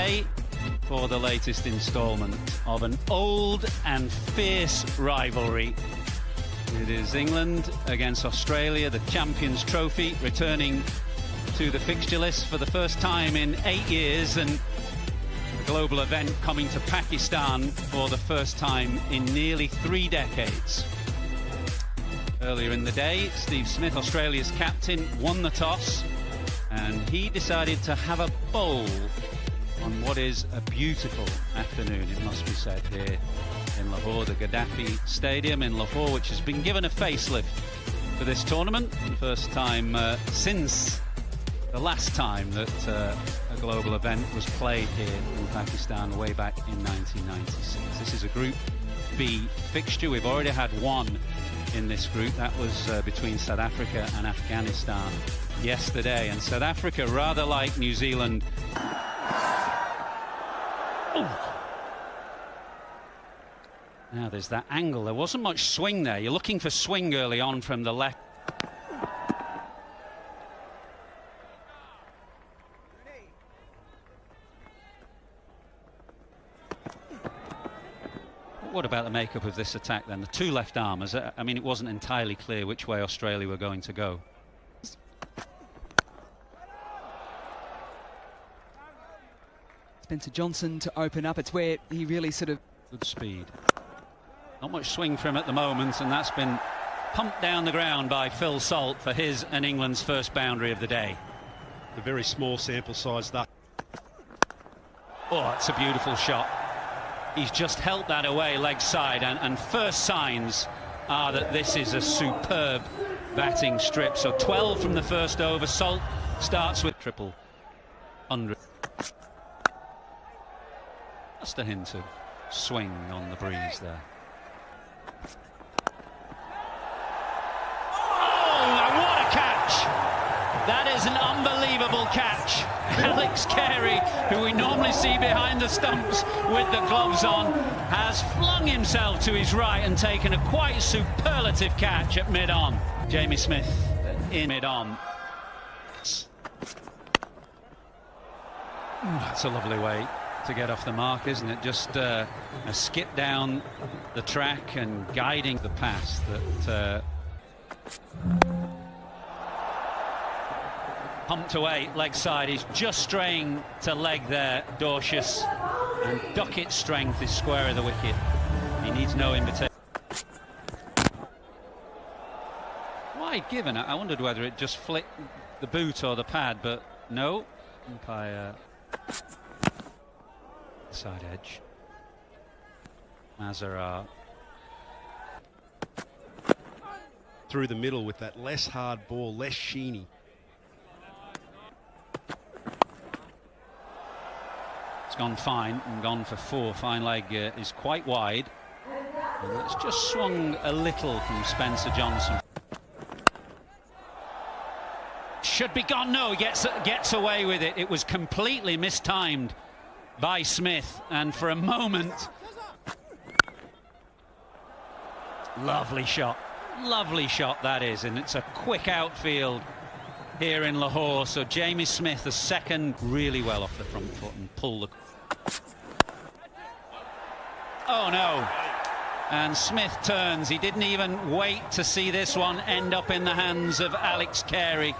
today for the latest instalment of an old and fierce rivalry. It is England against Australia, the Champions Trophy, returning to the fixture list for the first time in 8 years, and a global event coming to Pakistan for the first time in nearly 3 decades. Earlier in the day, Steve Smith, Australia's captain, won the toss, and he decided to have a bowl on what is a beautiful afternoon, it must be said, here in Lahore, the Gaddafi Stadium in Lahore, which has been given a facelift for this tournament. The first time since the last time that a global event was played here in Pakistan way back in 1996. This is a Group B fixture. We've already had one in this group. That was between South Africa and Afghanistan yesterday, and South Africa, rather like New Zealand. Now there's that angle. There wasn't much swing there. You're looking for swing early on from the left. What about the makeup of this attack then? The two left armers. I mean, it wasn't entirely clear which way Australia were going to go. Spencer Johnson to open up. It's where he really sort of... Good speed. Not much swing for him at the moment, and that's been pumped down the ground by Phil Salt for his and England's first boundary of the day. A very small sample size, that. Oh, it's a beautiful shot. He's just held that away leg side, and first signs are that this is a superb batting strip. So 12 from the first over. Salt starts with triple 100. Just a hint of swing on the breeze there. Oh, what a catch! That is an unbelievable catch. Alex Carey, who we normally see behind the stumps with the gloves on, has flung himself to his right and taken a quite superlative catch at mid-on. Jamie Smith in mid-on. That's a lovely way to get off the mark, isn't it? Just a skip down the track and guiding the pass that pumped away leg side. He's just straying to leg there, Dorcius, and Duckett's strength is square of the wicket. He needs no invitation. Wide given. I wondered whether it just flicked the boot or the pad, but no. Umpire side edge. Mazara Through the middle with that less hard ball, less sheeny. It's gone fine and gone for 4. Fine leg is quite wide. And it's just swung a little from Spencer Johnson. Should be gone. No, he gets away with it. It was completely mistimed by Smith, and for a moment, lovely shot that is, and it's a quick outfield here in Lahore. So Jamie Smith, the second, really well off the front foot and pull the... Oh no, and Smith turns. He didn't even wait to see this one end up in the hands of Alex Carey.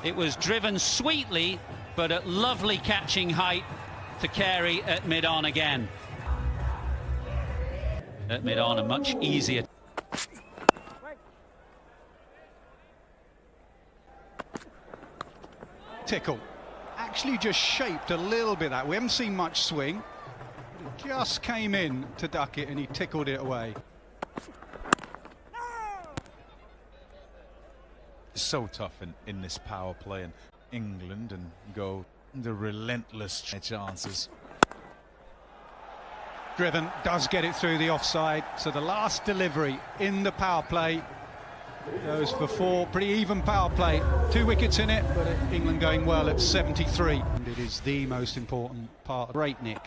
It was driven sweetly but at lovely catching height to Carey at mid-on again. At mid-on, a much easier... Tickle. Actually just shaped a little bit that. We haven't seen much swing. It just came in to Duckett and he tickled it away. So tough in this power play, and England and go the relentless chances. Driven does get it through the offside, so the last delivery in the power play goes for 4. Pretty even power play, 2 wickets in it, but England going well at 73. And it is the most important part of Great Nick.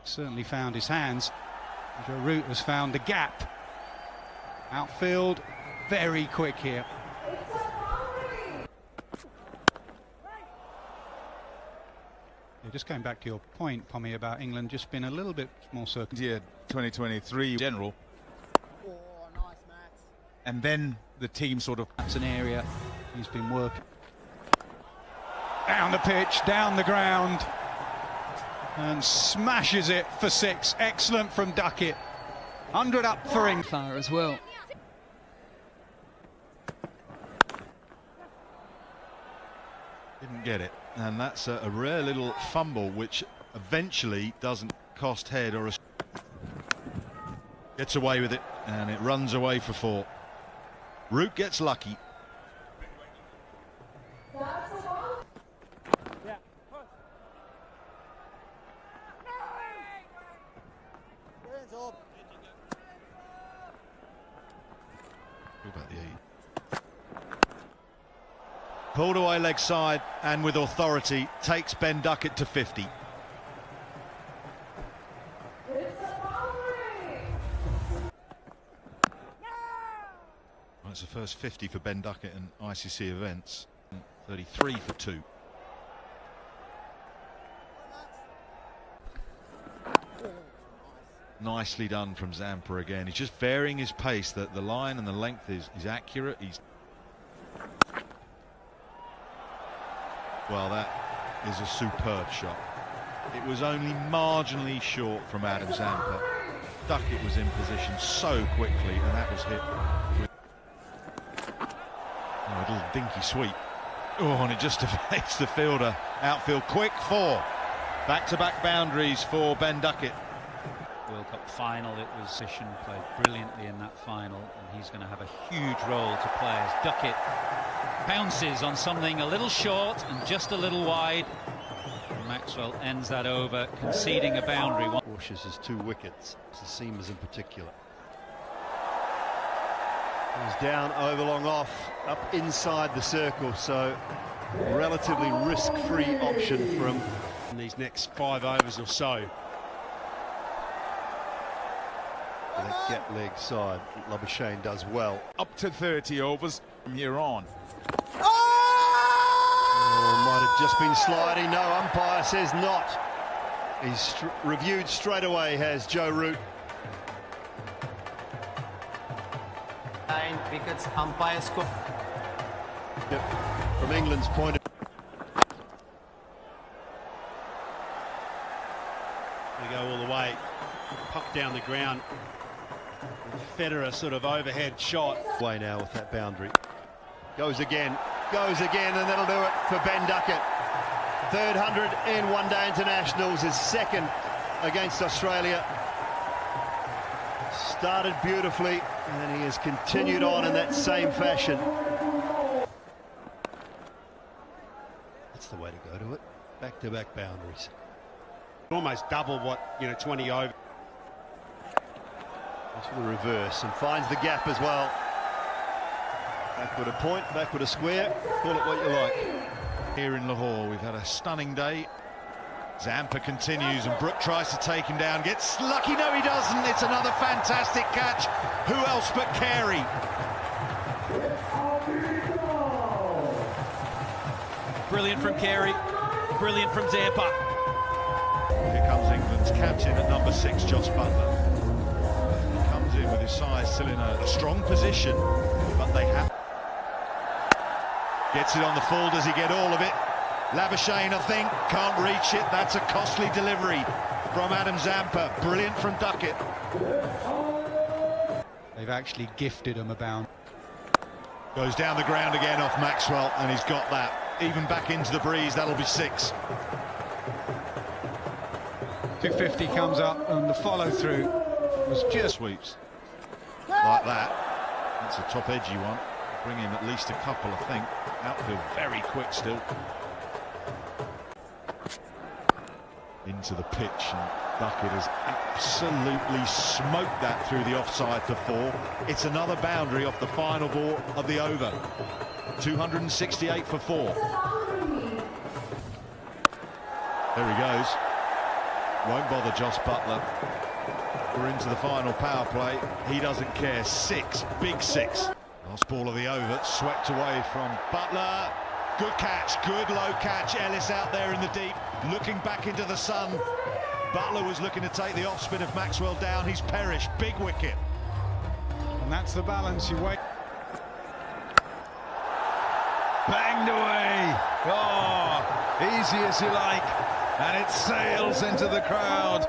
Certainly found his hands. Joe Root has found the gap. Outfield very quick here. Just going back to your point, Pommy, about England just been a little bit more circumspect. Yeah, 2023 general. Oh, nice, Max. And then the team sort of... That's an area he's been working. Down the pitch, down the ground, and smashes it for 6. Excellent from Duckett. 100 up for England. Far as well. Didn't get it, and that's a rare little fumble which eventually doesn't cost head or a... Gets away with it, and it runs away for 4. Root gets lucky. What about the 8? Pulled away leg side and with authority takes Ben Duckett to 50. Well, it's the first 50 for Ben Duckett in ICC events. 33 for 2. Nicely done from Zampa again. He's just varying his pace. That the line and the length is accurate. He's... Well, that is a superb shot. It was only marginally short from Adam Zampa. Duckett was in position so quickly, and that was hit with a little dinky sweep. Oh, and it just evades the fielder. Outfield quick 4. Back-to-back boundaries for Ben Duckett. World Cup final, it was Sishan played brilliantly in that final, and he's going to have a huge role to play as Duckett pounces on something a little short and just a little wide. And Maxwell ends that over, conceding a boundary. Washes his 2 wickets, the seamers in particular. He's down, over, long off, up inside the circle, so relatively risk-free option for him in these next 5 overs or so. That get leg side, Labuschagne does well. Up to 30 overs from here on. Oh, might have just been sliding. No, umpire says not. He's reviewed straight away, has Joe Root. 9 wickets, umpire score. Yep. From England's point of view. They go all the way. Puck down the ground. Federer sort of overhead shot. Way now with that boundary. Goes again, and that'll do it for Ben Duckett. 3rd 100 in one-day internationals, his 2nd against Australia. Started beautifully, and he has continued on in that same fashion. That's the way to go to it. Back-to-back boundaries. Almost double what, 20 over. For the reverse, and finds the gap as well. Backward a point, backward a square, call it what you like. Here in Lahore, we've had a stunning day. Zampa continues, and Brook tries to take him down. Gets lucky, no he doesn't. It's another fantastic catch. Who else but Carey? Brilliant from Carey, brilliant from Zampa. Here comes England's captain at number 6, Joss Butler. With his size still in a strong position, but they have... Gets it on the full, does he get all of it? Labuschagne, I think, can't reach it. That's a costly delivery from Adam Zampa. Brilliant from Duckett. They've actually gifted him a bound. Goes down the ground again off Maxwell, and he's got that. Even back into the breeze, that'll be 6. 250 comes up, and the follow-through was just... Sweeps. Like that. That's a top edgy one. Bring him at least a couple, I think. Outfield very quick still. Into the pitch, and Duckett has absolutely smoked that through the offside for 4. It's another boundary off the final ball of the over. 268 for 4. There he goes. Won't bother Joss Butler. We're into the final power play. He doesn't care. 6, big 6. Last ball of the over, swept away from Butler. Good catch, good low catch. Ellis out there in the deep. looking back into the sun. Butler was looking to take the off spin of Maxwell down. He's perished. Big wicket. And that's the balance you wait. Banged away. Oh, easy as you like. And it sails into the crowd.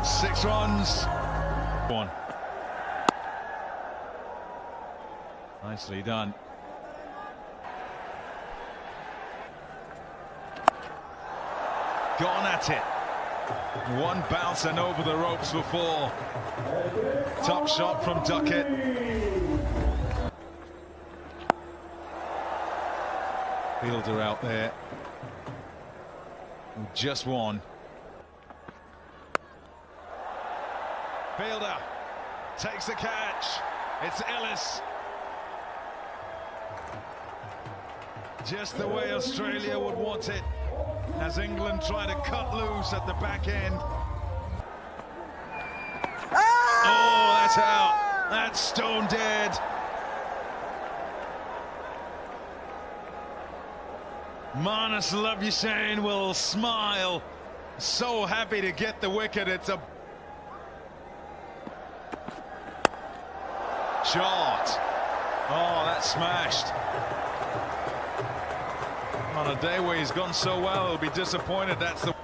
6 runs. One. Nicely done. Gone at it. One bounce and over the ropes for 4. Top shot from Duckett. Fielder out there. Just one. Fielder takes the catch. It's Ellis. Just the way Australia would want it, as England try to cut loose at the back end. Oh, that's out. That's stone dead. Marnus Labuschagne will smile. So happy to get the wicket. It's a shot. Oh, that's smashed. On a day where he's gone so well, he'll be disappointed. That's the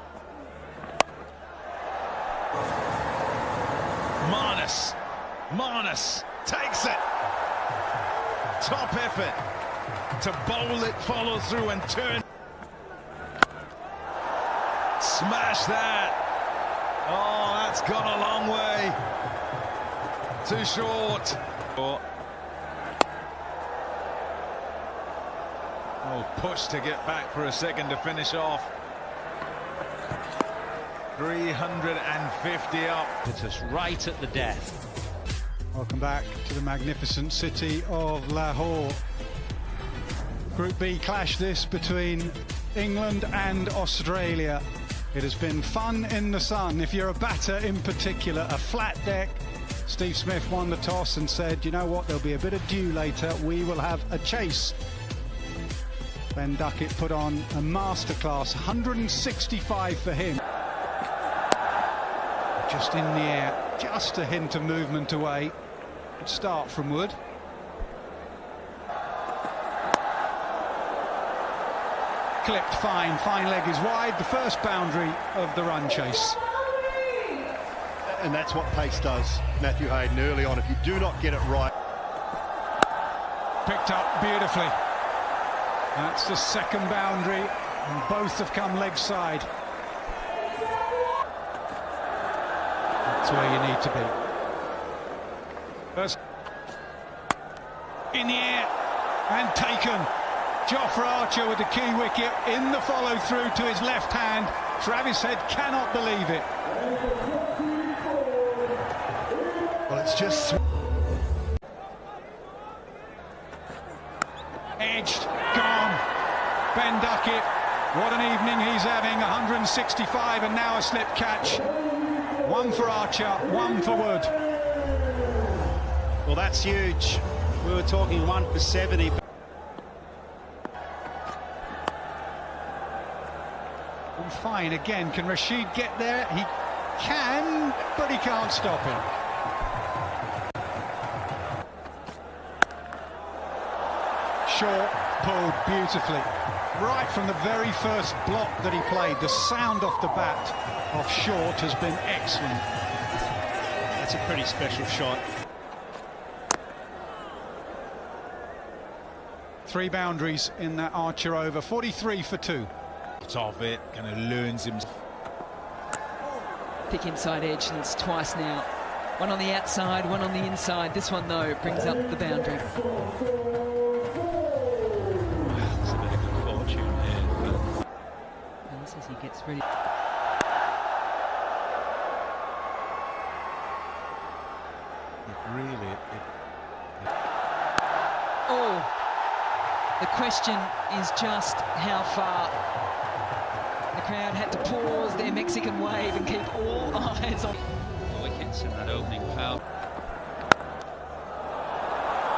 Marnus takes it. Top effort to bowl it, follow through and turn. Smash that. Oh, that's gone a long way. Too short. Oh, push to get back for a second to finish off. 350 up. It's us right at the death. Welcome back to the magnificent city of Lahore. Group B clash this between England and Australia. It has been fun in the sun. If you're a batter in particular, a flat deck. Steve Smith won the toss and said, you know what, there'll be a bit of dew later. We will have a chase. Ben Duckett put on a masterclass, 165 for him. Just in the air, just a hint of movement away. Good start from Wood. Clipped fine, fine leg is wide, the first boundary of the run chase. And that's what pace does, Matthew Hayden, early on. If you do not get it right. Picked up beautifully. That's the second boundary, and both have come leg side. That's where you need to be. First in the air and taken. Jofra Archer with the key wicket in the follow through to his left hand. Travis Head cannot believe it. Well, it's just Edged, gone. Ben Duckett, what an evening he's having. 165 and now a slip catch. One for Archer, one for Wood. well, that's huge. We were talking 1 for 70. And fine again. Can Rashid get there? He can, but he can't stop him. Short, pulled beautifully. Right from the very first block that he played, the sound off the bat of Short has been excellent. That's a pretty special shot. 3 boundaries in that Archer over, 43 for 2. Of it, kind of learns him. Thick inside edge, and it's twice now. One on the outside, one on the inside. This one, though, brings up the boundary. It's a bit of good fortune here. As he gets ready. Oh, the question is just how far. The crowd had to pause their Mexican wave and keep all eyes on Wickets in that opening foul.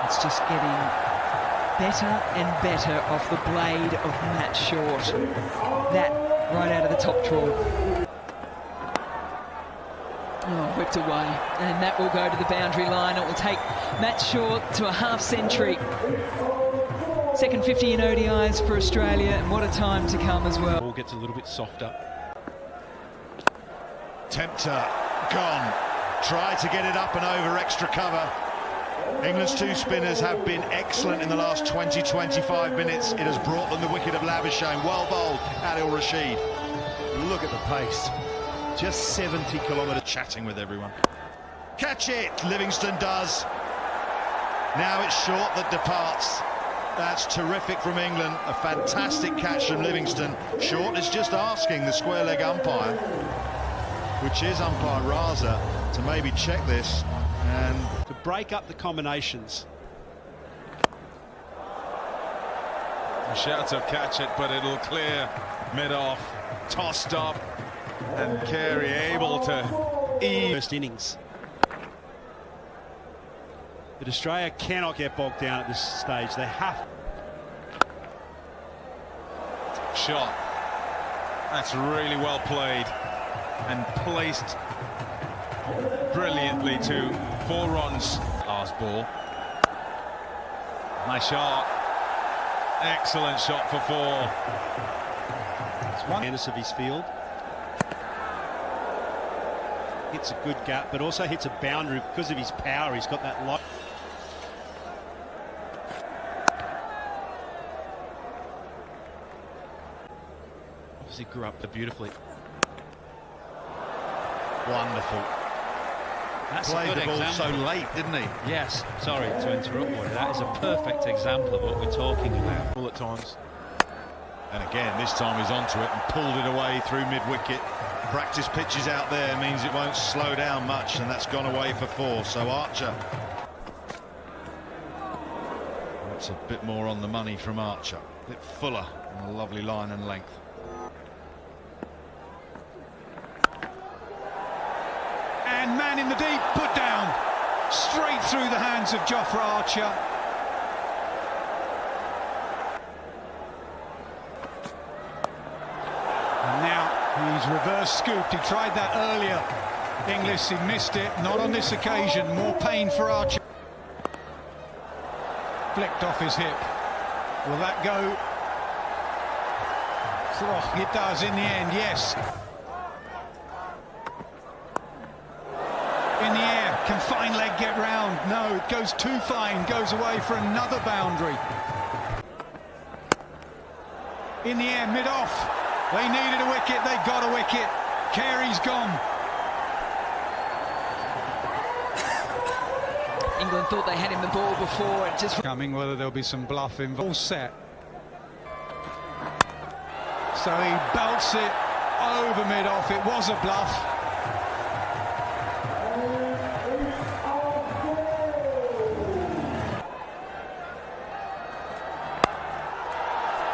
It's just getting better and better off the blade of Matt Short. That right out of the top draw. Oh, whipped away, and that will go to the boundary line. It will take Matt Short to a half century. Second 50 in ODIs for Australia, and what a time to come as well. Ball gets a little bit softer. Tempter gone. Try to get it up and over extra cover. England's two spinners have been excellent in the last 20-25 minutes. It has brought them the wicket of Labuschagne. Well bowled, Adil Rashid. Look at the pace. Just 70 kilometres. Chatting with everyone. Catch it, Livingstone does. Now it's Short that departs. That's terrific from England. A fantastic catch from Livingstone. Short is just asking the square leg umpire, which is umpire Raza, to maybe check this and To break up the combinations. A shout to catch it, but it'll clear mid-off. Tossed up, and Carey able to ease. First innings. But Australia cannot get bogged down at this stage. They have. Shot. That's really well played and placed brilliantly to 4 runs. Last ball. Nice shot. Excellent shot for 4. It's one awareness of his field. Hits a good gap, but also hits a boundary because of his power. He's got that light. Obviously grew up beautifully. wonderful. That's Played a good the ball example. so late, didn't he? Yes, sorry to interrupt you. That is a perfect example of what we're talking about. At times. And again, this time he's onto it and pulled it away through mid-wicket. Practice pitches out there means it won't slow down much, and that's gone away for 4. So Archer. That's a bit more on the money from Archer. A bit fuller on a lovely line and length. And man in the deep, put down. Straight through the hands of Jofra Archer. And now he's reverse scooped. He tried that earlier. Inglis, he missed it. Not on this occasion. More pain for Archer. Flicked off his hip. Will that go? Oh, it does in the end, yes. In the air, can fine leg get round? No, it goes too fine, goes away for another boundary. In the air, mid-off. They needed a wicket, they got a wicket. Carey's gone. England thought they had him the ball before, it just... Coming, whether there'll be some bluff involved. All set. So he belts it over mid-off. It was a bluff.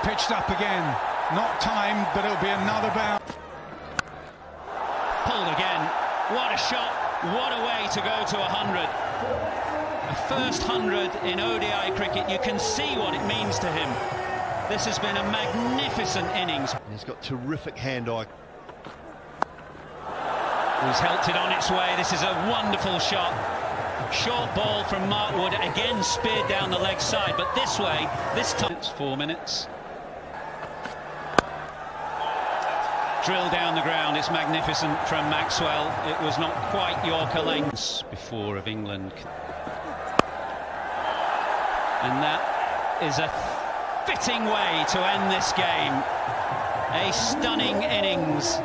Pitched up again, not timed, but it'll be another bounce. Pulled again. What a shot, what a way to go to 100. A first 100 in ODI cricket. You can see what it means to him. This has been a magnificent innings. And he's got terrific hand-eye. He's helped it on its way. This is a wonderful shot. Short ball from Mark Wood, again speared down the leg side, but this way, this time it's 4 minutes. Drill down the ground, it's magnificent from Maxwell. It was not quite Yorker lengths before of England. And that is a fitting way to end this game. A stunning innings.